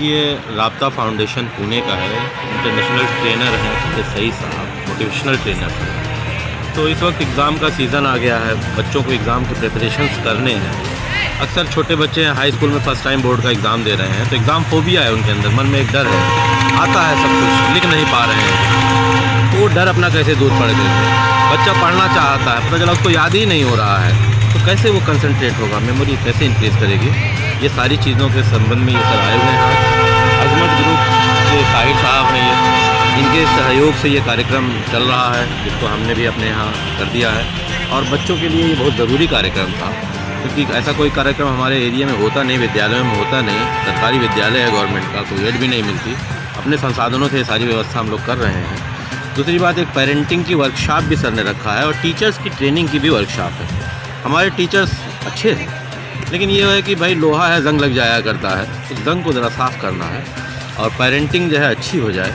ये राब्ता फाउंडेशन पुणे का है। इंटरनेशनल ट्रेनर हैं सही साहब, मोटिवेशनल ट्रेनर हैं। तो इस वक्त एग्ज़ाम का सीज़न आ गया है, बच्चों को एग्ज़ाम के प्रिपरेशंस करने हैं। अक्सर छोटे बच्चे हाई स्कूल में फर्स्ट टाइम बोर्ड का एग्ज़ाम दे रहे हैं, तो एग्ज़ाम फोबिया है उनके अंदर, मन में एक डर है, आता है सब कुछ, लिख नहीं पा रहे हैं। तो वो डर अपना कैसे दूर पड़ गए। बच्चा पढ़ना चाहता है, पता चला उसको याद ही नहीं हो रहा है, तो कैसे वो कंसंट्रेट होगा, मेमोरी कैसे इंक्रीज़ करेगी। ये सारी चीज़ों के संबंध में ये सर आए हुए हैं। अजमत ग्रुप के साहिर साहब हैं, ये इनके सहयोग से ये कार्यक्रम चल रहा है, जिसको हमने भी अपने यहाँ कर दिया है। और बच्चों के लिए ये बहुत ज़रूरी कार्यक्रम था, क्योंकि ऐसा कोई कार्यक्रम हमारे एरिया में होता नहीं, विद्यालयों में होता नहीं। सरकारी विद्यालय है गवर्नमेंट का, कोई एड भी नहीं मिलती। अपने संसाधनों से ये सारी व्यवस्था हम लोग कर रहे हैं। दूसरी बात, एक पेरेंटिंग की वर्कशॉप भी सर ने रखा है, और टीचर्स की ट्रेनिंग की भी वर्कशॉप है। हमारे टीचर्स अच्छे हैं, लेकिन ये है कि भाई लोहा है, जंग लग जाया करता है, तो जंग को ज़रा साफ़ करना है, और पेरेंटिंग जो है अच्छी हो जाए।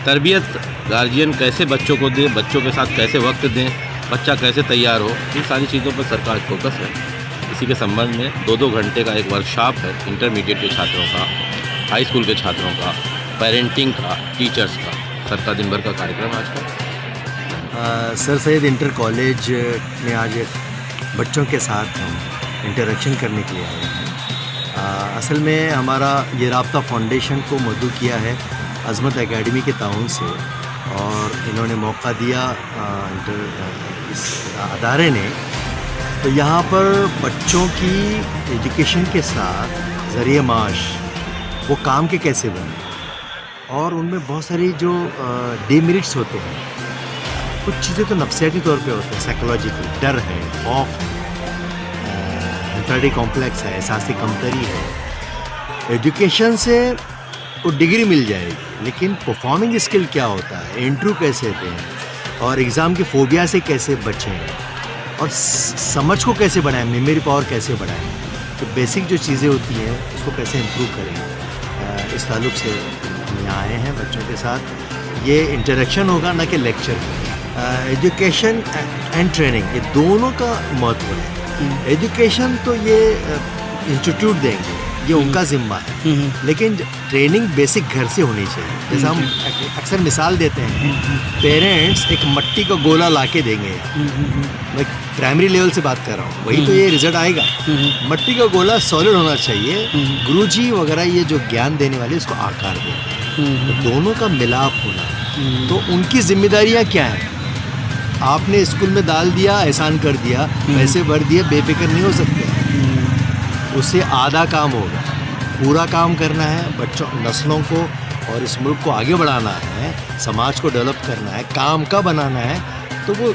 तरबियत गार्जियन कैसे बच्चों को दे, बच्चों के साथ कैसे वक्त दें, बच्चा कैसे तैयार हो, इन सारी चीज़ों पर सरकार फोकस है। इसी के संबंध में 2-2 घंटे का एक वर्कशॉप है, इंटरमीडिएट के छात्रों का, हाई स्कूल के छात्रों का, पेरेंटिंग का, टीचर्स का, सर का दिन भर का कार्यक्रम आज का। सर सैयद इंटर कॉलेज में आज बच्चों के साथ हम इंटरेक्शन करने के लिए आए हैं। असल में हमारा ये राब्ता फाउंडेशन को मदऊ किया है अज़मत एकेडमी के ताउन से, और इन्होंने मौका दिया इस अदारे ने। तो यहाँ पर बच्चों की एजुकेशन के साथ ज़रिए माश वो काम के कैसे बने, और उनमें बहुत सारी जो डिमेरिट्स होते हैं, कुछ चीज़ें तो नफ्सियाती तौर पे होते हैं, साइकोलॉजिकल डर है, खौफ है, इंफिनिटी कॉम्प्लेक्स है, एहसास कमतरी है। एजुकेशन से वो डिग्री मिल जाएगी, लेकिन परफॉर्मिंग स्किल क्या होता है, इंटरव्यू कैसे दें, और एग्ज़ाम की फोबिया से कैसे बचें, और समझ को कैसे बढ़ाएं, मेमोरी पावर कैसे बढ़ाएं, तो बेसिक जो चीज़ें होती हैं उसको कैसे इम्प्रूव करें। इस ताल्लुक से हम यहाँ आए हैं बच्चों के साथ। ये इंटरेक्शन होगा, ना कि लेक्चर। एजुकेशन एंड ट्रेनिंग, ये दोनों का महत्व है। एजुकेशन तो ये इंस्टीट्यूट देंगे, ये उनका ज़िम्मा है, लेकिन ट्रेनिंग बेसिक घर से होनी चाहिए। जैसे हम अक्सर मिसाल देते हैं, पेरेंट्स एक मट्टी का गोला ला के देंगे, मैं प्राइमरी लेवल से बात कर रहा हूँ, वही तो ये रिजल्ट आएगा। मट्टी का गोला सॉलिड होना चाहिए, गुरुजी वगैरह ये जो ज्ञान देने वाले उसको आकार देते हैं, तो दोनों का मिलाप होना। तो उनकी जिम्मेदारियाँ क्या हैं? आपने स्कूल में डाल दिया, एहसान कर दिया, पैसे भर दिए, बेफिक्र नहीं हो सकते। उससे आधा काम होगा, पूरा काम करना है, बच्चों नस्लों को और इस मुल्क को आगे बढ़ाना है, समाज को डेवलप करना है, काम का बनाना है, तो वो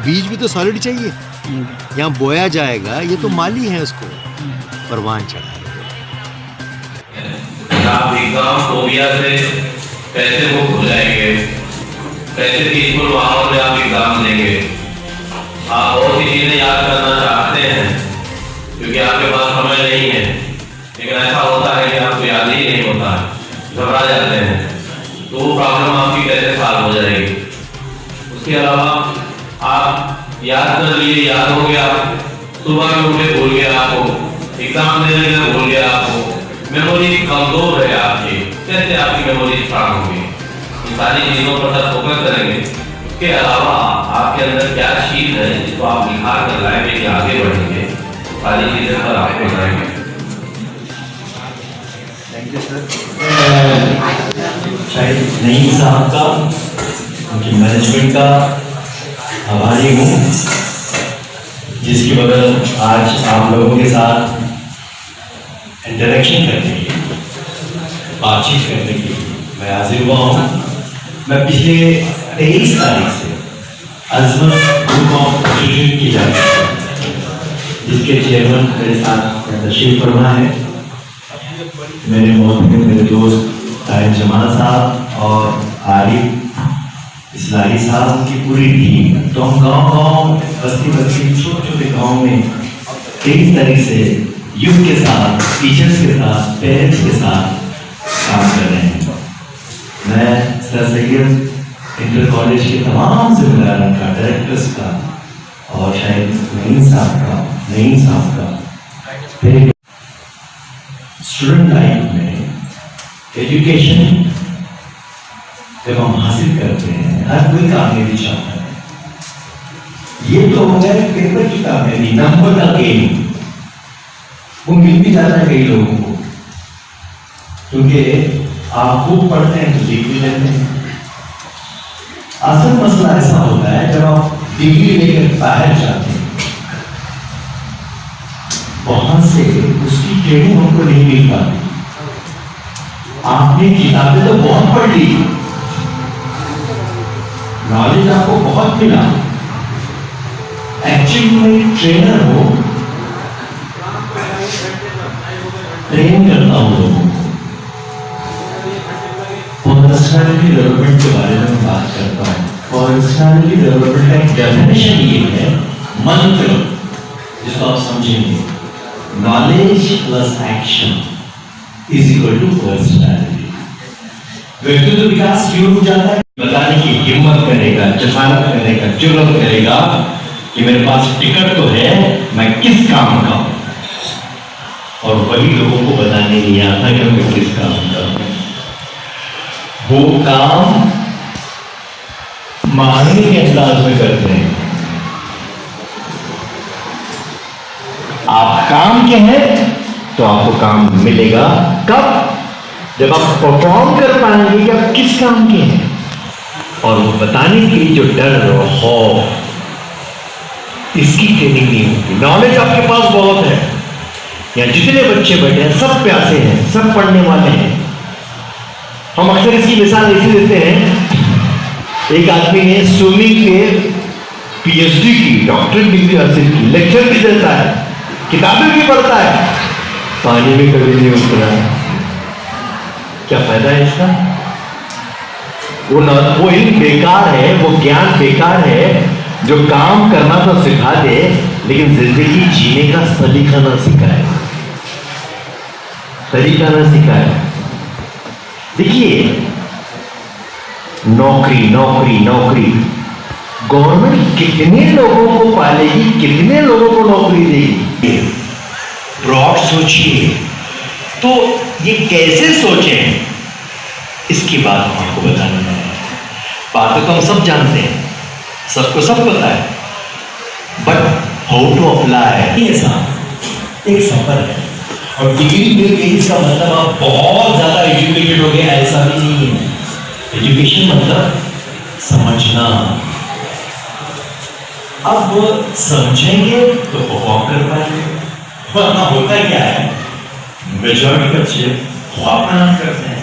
बीज भी तो सॉलिड चाहिए। यहाँ बोया जाएगा, ये तो माली है, उसको परवान चढ़ाएगा। आप एग्जाम फोबिया से कैसे मुक्त हो जाएंगे, कैसे पीसफुल माहौल में आप एग्जाम देंगे। आप बहुत सी चीज़ें याद करना चाहते हैं क्योंकि आपके पास समय नहीं है, लेकिन ऐसा होता है कि आपको याद ही नहीं होता है, घबरा जाते हैं, तो वो प्रॉब्लम आपकी कैसे सॉल्व हो जाएगी। उसके अलावा आप याद कर लिए, याद हो गया, सुबह में उठे भूल गया आपको, एग्जाम देने में भूल गया आपको, मेमोरी कमजोर है आपकी, कैसे आपकी मेमोरी स्ट्रांग होगी। इन सारी चीज़ों पर सर फोकस करेंगे। उसके अलावा आपके अंदर क्या चीज़ है जिसको आप निखार कर लाएंगे कि आगे बढ़ेंगे, सारी चीज़ें पर आपको बताएंगे। Thank you sir. शायद नईम साहब का, उनकी मैनेजमेंट का आभारी हूँ, जिसकी वजह आज आप लोगों के साथ इंटरेक्शन करने की, बातचीत करने की मैं हाजिर हुआ हूँ। मैं पिछले 23 तारीख से अज़मत ग्रुप ऑफ इंस्टीट्यूट की जाती है, जिसके चेयरमैन मेरे साथ तशरीफ फरमा है, मेरे मोहब्बत मेरे दोस्त तारिक जमाल साहब और आरिफ इस्लाही साहब की पूरी टीम। तो हम गाँव-गाँव, बस्ती-बस्ती, छोटे-छोटे गाँव में 23 तारीख से यूथ के साथ, टीचर्स के साथ, पेरेंट्स के साथ काम कर रहे हैं। मैं सर सैयद इंटर कॉलेज के तमाम जिम्मेदारों का, डायरेक्टर्स का, और शायद नईम साहब का स्टूडेंट लाइफ में एजुकेशन जब हम हासिल करते हैं, हर कोई कामयाबी चाहता है। ये तो हो गया पेपर की कामयाबी, नंबर का गेम। वो मिल भी जाता है कई लोगों को, क्योंकि आप खूब पढ़ते हैं तो लिख भी लेते हैं। असल मसला ऐसा होता है जब आप डिग्री लेकर बाहर जाते हैं, वहां से उसकी ट्रेनिंग हमको नहीं मिल पाती। आपने किताबें तो बहुत पढ़ ली, नॉलेज आपको बहुत मिला, एक्चुअली मैं ट्रेनर हूं, ट्रेन करता हूं लोगों को, पर्सनालिटी डेवलपमेंट के बारे में बात करता हूं। पर्सनालिटी डेवलपमेंट का एक डेफिनेशन ये है, मंत्र, जिसको आप समझेंगे, knowledge plus action is equal to personality. व्यक्तित्व विकास क्यों हो जाता है? बताने की हिम्मत करेगा, जसानत करेगा, जुर्रत करेगा कि मेरे पास टिकट तो है, मैं किस काम का हूं। और वही लोगों को बताने नहीं आता कि मैं किस काम का हूं। वो काम मांगने के अंदाज में करते हैं। आप काम के हैं तो आपको काम मिलेगा। कब? जब आप परफॉर्म कर पाएंगे कि आप किस काम के हैं। और वो बताने के लिए जो डर हो, इसकी ट्रेनिंग नहीं होती। नॉलेज आपके पास बहुत है, यहाँ जितने बच्चे बैठे हैं सब प्यासे हैं, सब पढ़ने वाले हैं। हम अक्सर इसकी मिसाल ऐसी देते हैं, एक आदमी ने स्विमिंग के पीएचडी की, डॉक्टरेट डिग्री हासिल की, लेक्चर भी देता है, किताबें भी पढ़ता है, पानी में कभी नहीं उतरा। क्या फायदा है इसका? वो इल्म बेकार है, वो ज्ञान बेकार है। जो काम करना तो सिखा दे, लेकिन जिंदगी जीने का सलीका ना सिखाए, तरीका ना सिखाए। देखिए, नौकरी नौकरी नौकरी, गवर्नमेंट कितने लोगों को पालेगी, कितने लोगों को नौकरी देगी? ब्रॉड सोचिए। तो ये कैसे सोचें, इसकी बात हम आपको बताने वाले हैं। बातें तो हम सब जानते हैं, सबको सब पता है, बट हाउ टू अप्लाई, ये साहब एक सफर है। और डिग्री मिल गई इसका मतलब आप बहुत ज्यादा एजुकेटेड हो गए, ऐसा भी नहीं है। एजुकेशन मतलब समझना। अब समझेंगे तो परफॉर्म कर पाएंगे, वरना होता क्या है, मेजॉरिटी बच्चे ख्वाब बयान करते हैं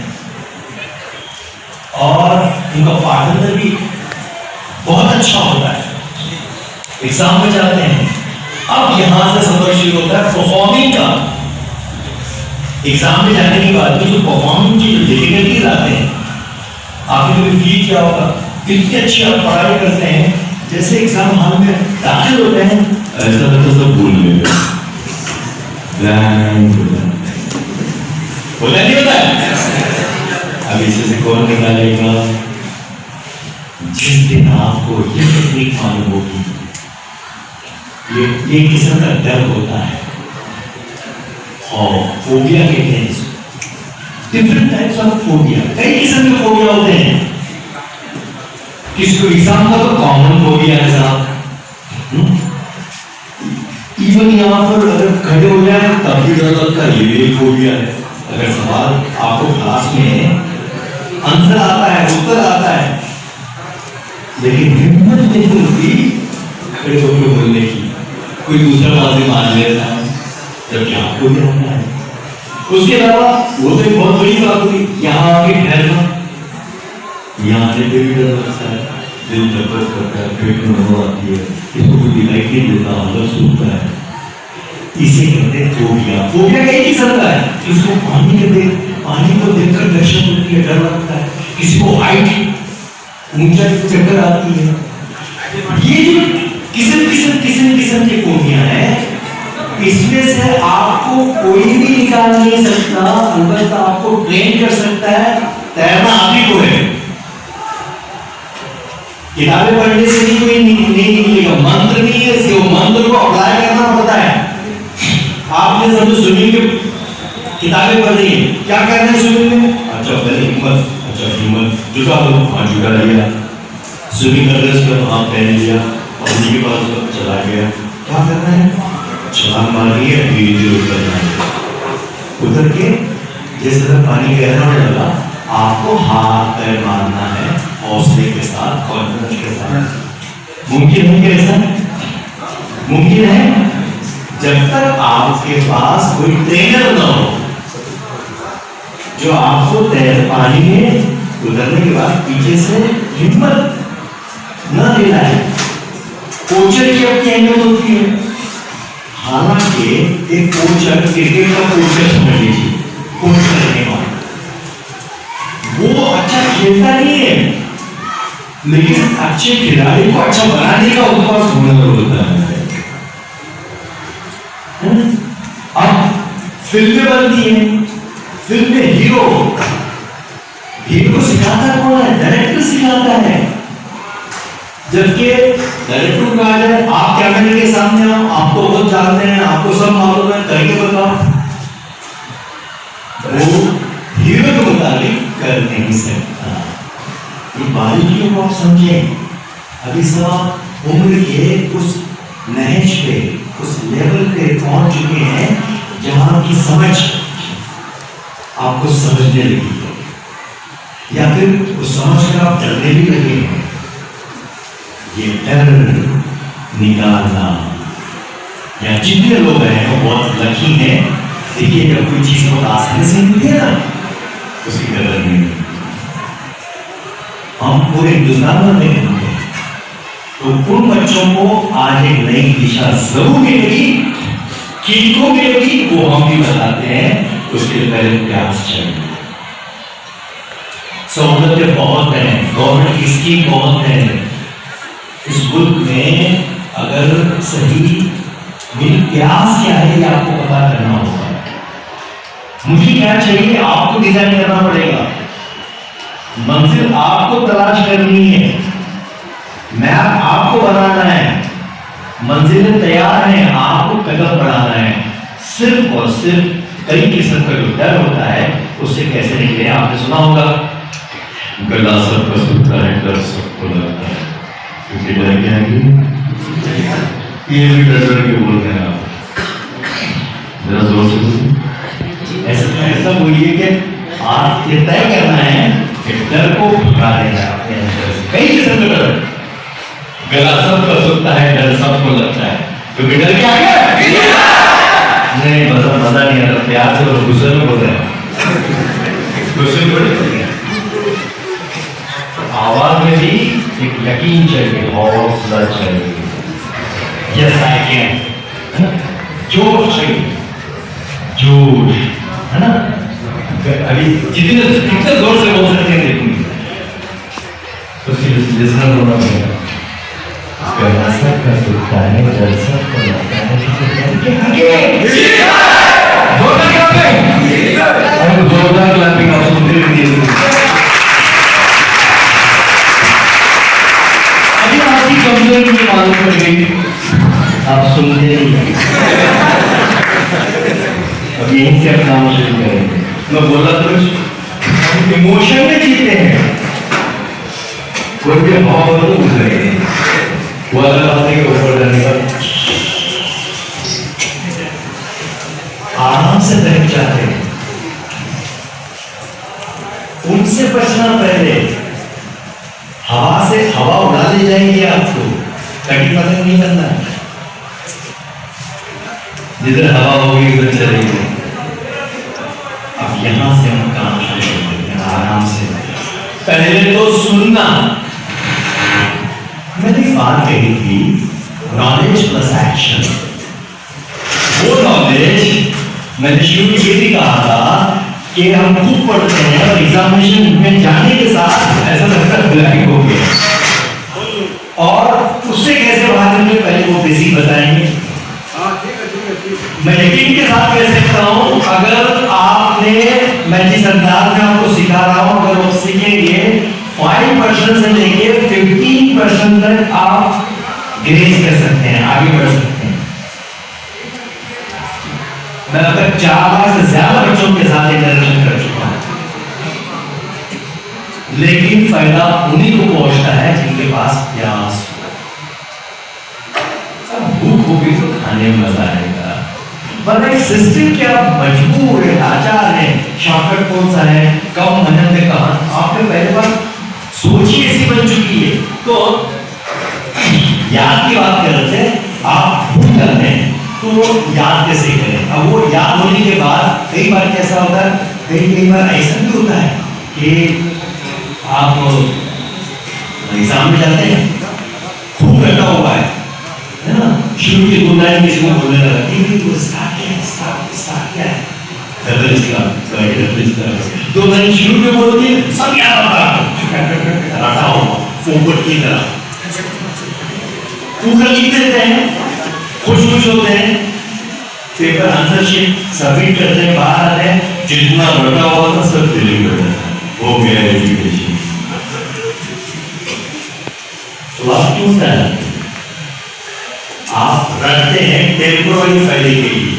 और उनका पार्टनर भी बहुत अच्छा होता है, एग्जाम में जाते हैं। अब यहां से सफर शुरू होता है परफॉर्मिंग का। एग्जाम में जाने के बाद जो परफॉर्मिंग की जो डिफिकल्टीज आते हैं, आपने कभी फील किया होगा, कितनी अच्छी आप पढ़ाई करते हैं, जैसे एग्जाम हॉल में दाखिल होते हैं ऐसा लगता सब भूल गए, होता नहीं होता है? अब इसे से कौन निकालेगा? जिस दिन आपको ये टेक्निक मालूम होगी, ये किस्म का डर होता है और फोबिया कहते हैं इसको। डिफरेंट टाइप्स ऑफ फोबिया, कई किस्म के फोबिया होते हैं। किसी को एग्जाम का तो कॉमन फोबिया है साहब, इवन यहाँ पर अगर खड़े हो जाए तब भी डर लगता है, ये भी फोबिया है। अगर सवाल आपको क्लास में आंसर आता है, उत्तर आता है, लेकिन हिम्मत नहीं होती खड़े होकर बोलने की, कोई दूसरा बाजी मान लेता है, जबकि आपको भी होना है। उसके अलावा वो तो एक बहुत बड़ी बात हुई, यहाँ आके ठहरना, यहाँ आने पे भी डर लगता है, दिल धड़कन करता है, पेट में हवा आती है, इसको कोई दिखाई नहीं देता, अंदर सूखता है। इसे कहते हैं फोबिया। फोबिया कई किस्म का है। किसी को पानी को देखकर दहशत होती है, डर लगता है, किसी को हाइट ऊंचाई चक्कर आती है। ये जो किस्म की फोबिया है, इसमें से आपको कोई भी निकाल नहीं सकता, अलबत्ता आपको ट्रेन कर सकता है। तैरना आप ही को है, किताबें पढ़ने से भी कोई नहीं निकलेगा, मंत्र नहीं है इसके, वो मंत्र को अप्लाई करना पड़ता है। आपने समझो स्विमिंग के किताबें पढ़ रही है, क्या करना है स्विमिंग में? अच्छा पहले हिम्मत, अच्छा हिम्मत, जूता लो, हाँ जूता लिया, स्विमिंग कर रहे उसके हाँ पहन लिया, और उन्हीं के पास चला गया। क्या करना है? छलांग मारनी है, धीरे धीरे उतरना है। उतर के जैसे पानी गहरा होने लगा, आपको हाथ पैर मारना है हौसले के साथ, कॉन्फिडेंस के साथ। मुमकिन है क्या ऐसा? मुमकिन है जब तक आपके पास कोई ट्रेनर न हो जो आपको तैर पानी में उतरने के बाद पीछे से हिम्मत न दिलाए। कोचर की अपनी अहमियत होती है। हालांकि एक कोचर, क्रिकेट का कोचर समझ लीजिए, कोच करने वाला, वो अच्छा खेलता नहीं है, लेकिन अच्छे खिलाड़ी को अच्छा बनाने का उसके पास हुनर होता है। अब फिल्में बनती है, फिल्म में हीरो सिखाता कौन है? डायरेक्टर सिखाता है। जबकि डायरेक्टर को कहा जाए आप कैमरे के सामने आओ, आपको बहुत जानते हैं, आपको सब मालूम है, करके बताओ, वो हीरो के मुताबिक कर नहीं सकता। ये बारीकियों को आप समझें। अभी सब उम्र के उस नहज पे, उस लेवल पे पहुंच चुके हैं जहां की समझ आपको समझने लगी है, या फिर उस समझ कर आप डरने भी लगे हैं। ये डर निकालना, या जितने लोग हैं वो बहुत लकी हैं। देखिए जब कोई चीज को आसानी से मिलती है ना, उसकी कदर नहीं होती। हम पूरे हिंदुस्तान में नहीं होंगे, तो उन बच्चों को आज एक नई दिशा जरूर मिलेगी, किनको मिलेगी वो हम भी बताते हैं। उसके लिए पहले प्रयास चाहिए। सहूलतें बहुत हैं, गवर्नमेंट की स्कीम बहुत है। इस मुल्क में अगर सही प्रयास क्या है ये आपको पता करना होगा। मुझे क्या चाहिए आपको डिजाइन करना पड़ेगा, मंजिल आपको तलाश करनी है, मैप आपको बनाना है, मंजिलें तैयार हैं, आपको कदम बढ़ाना है। सिर्फ और सिर्फ कई किस्म का जो डर होता है उससे कैसे निकले। आपने सुना होगा गला सबका सुनता है, डर सबको लगता है, क्योंकि डर क्या है, ये भी डर डर के बोलते हैं। आप जरा जोर से बोलिए, ऐसा बोलिए कि आप ये तय करना है कि डर को भगा देना अपने अंदर से। कई किस्म का डर, गला सबका सुनता है, डर सबको लगता है, क्योंकि डर क्या है? नहीं मजा नहीं आता, प्यार से और गुस्से में बोलते हैं, गुस्से में बड़ी आवाज में भी एक यकीन चाहिए, हौसला चाहिए, यस आई कैन, जोश चाहिए, जोश, है ना? अभी कितने जोर से बोल सकते हैं देखूंगी, तो लिसनर होना पड़ेगा। सबका सुनता है, डर सबको लगता है, जोरदार क्लैपिंग आप सुनते रहिए। अभी आपकी कमजोरी मुझे मालूम पड़ गई, आप सुनते नहीं। अब यहीं से आप काम शुरू करेंगे। मैं बोला तो इमोशन में जीते हैं, कोई भी भाव तो भूल रहे हैं, वो अलग बात है कि ऊपर जाने का आराम से बैठ जाते हैं। उनसे बचना, पहले हवा से हवा उड़ा ले जाएंगे आपको, कभी पतंग नहीं करना। जिधर हवा होगी उधर चलेंगे। अब यहां से हम काम शुरू करते हैं आराम से। पहले तो सुनना। मैंने बात कही थी नॉलेज प्लस एक्शन। वो नॉलेज मैंने शुरू ये भी कहा था कि हम खूब पढ़ते हैं और एग्जामिनेशन में जाने के साथ ऐसा लगता है ब्लैंक हो गया, और उससे कैसे बाहर निकले पहले वो बेसिक बताएंगे। मैं यकीन के साथ कह सकता हूं, अगर आपने, मैं जिस अंदाज में आपको सिखा रहा हूं, अगर वो सीखेंगे 5% से लेके 15% तक आप ग्रेस कर सकते हैं, आगे बढ़ सकते हैं। मैं अगर तक 4 लाख से ज्यादा बच्चों के साथ इंटरेक्शन कर चुका हूं, लेकिन फायदा उन्हीं को पहुंचता है जिनके पास प्यास हो। भूख होगी तो खाने में मजा आएगा, वरना एक सिस्टम क्या मजबूर है, लाचार है। शॉर्टकट कौन सा है, कम मेहनत में कहा, आपने पहले बार सोची ऐसी बन चुकी है। तो याद की बात कर रहे थे, आप भूल जाते हैं तो याद कैसे करें। अब वो याद होने के बाद कई बार कैसा होता है, कई बार ऐसा भी होता है कि आप एग्जाम में जाते हैं, खूब रटा हुआ है ना, शुरू की 2 लाइन किसी को बोलने लगा, वो स्टार्ट क्या है, 2 लाइन शुरू में बोलती है, सब याद आता रटा हुआ फोकट की तरह पूरा लिख देते हैं, खुश होते हैं, पेपर आंसर शीट सबमिट करते हैं, बाहर आते हैं, जितना रटा हुआ था सब डिलीट कर देते हैं, हो गया एजुकेशन। तो आप क्यों कर, आप रखते हैं टेम्पोररी फायदे के लिए।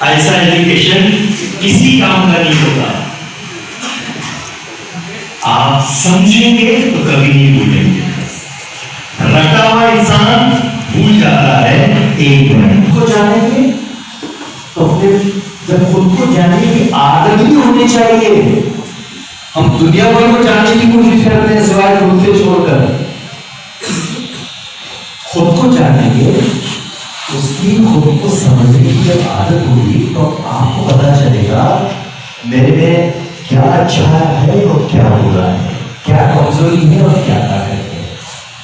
ऐसा एजुकेशन किसी काम का नहीं होता। आप समझेंगे तो कभी नहीं भूलेंगे। रटा हुआ इंसान भूल जाता है एक मिनट को जानेंगे, तो फिर जब खुद को जानने की आदत भी होनी चाहिए। हम दुनिया भर को जानने की कोशिश करते हैं सिवाय खुद से छोड़कर, खुद को जानेंगे, उसकी खुद को समझने की जब आदत होगी तो आपको पता चलेगा मेरे में क्या अच्छा है और क्या बुरा है, क्या कमजोरी है और क्या ताकत है,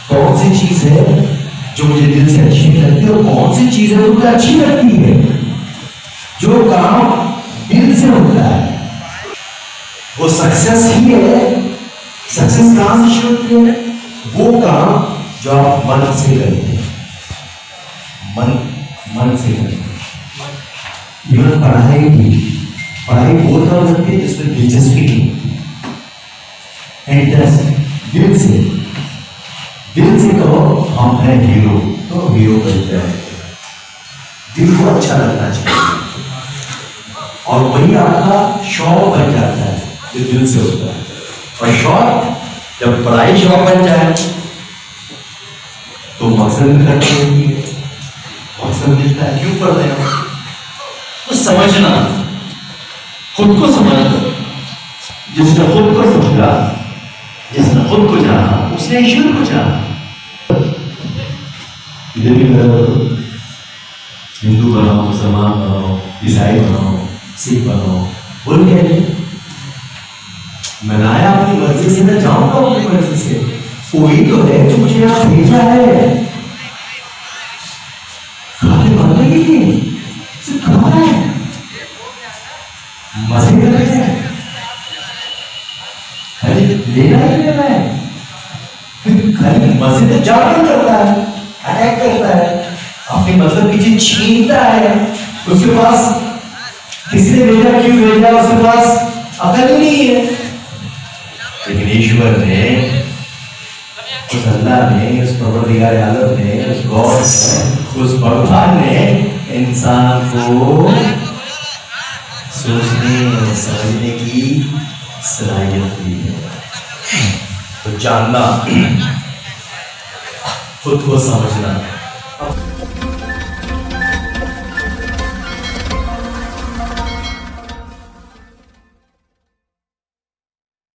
कौन सी चीज है जो मुझे दिल से अच्छी लगती है और कौन सी चीज है जो मुझे अच्छी लगती है। जो काम दिल से होता है वो सक्सेस ही है। सक्सेस कहां से शुरू होती है, वो काम जो आप मन से करते हैं, मन से करते हैं। इवन पढ़ाई वो काम करते हैं जिसमें दिलचस्पी नहीं, दिल से कहो हम हैं हीरो, तो हीरो बन जाए। दिल को अच्छा लगना चाहिए और वही आपका शौक बन जाता है जो दिल से होता है। और शौक जब पढ़ाई शौक बन जाए तो मकसद करते होंगे, मकसद मिलता है क्यों पढ़ रहे हो, तो समझना, खुद को समझना। जिसने खुद को समझा, जिसने खुद को जाना, उसने ईश्वर को जाना। इधर भी हिंदू बनाओ, मुसलमान बनाओ, ईसाई बनाओ, सिख बनाओ, बोल क्या है, मैं आया अपनी मर्जी से, मैं जाऊंगा अपनी मर्जी से। कोई तो है जो मुझे यहाँ भेजा है, खाने बनने के लिए, सिर्फ खाना है, मजे कर रहे हैं, लेना ही लेना है, खाली मजे में जाकर करता है, अटैक करता है, अपनी मतलब की चीज छीनता है। उसके पास किसने भेजा, क्यों भेजा, उसके पास अकल ही नहीं है। लेकिन ईश्वर ने, उस अल्लाह ने, उस परवरदिगार आलम ने, उस गॉड ने, उस भगवान ने इंसान को सोचने और समझने की सलाहियत दी है। तो जानना, खुद को समझना।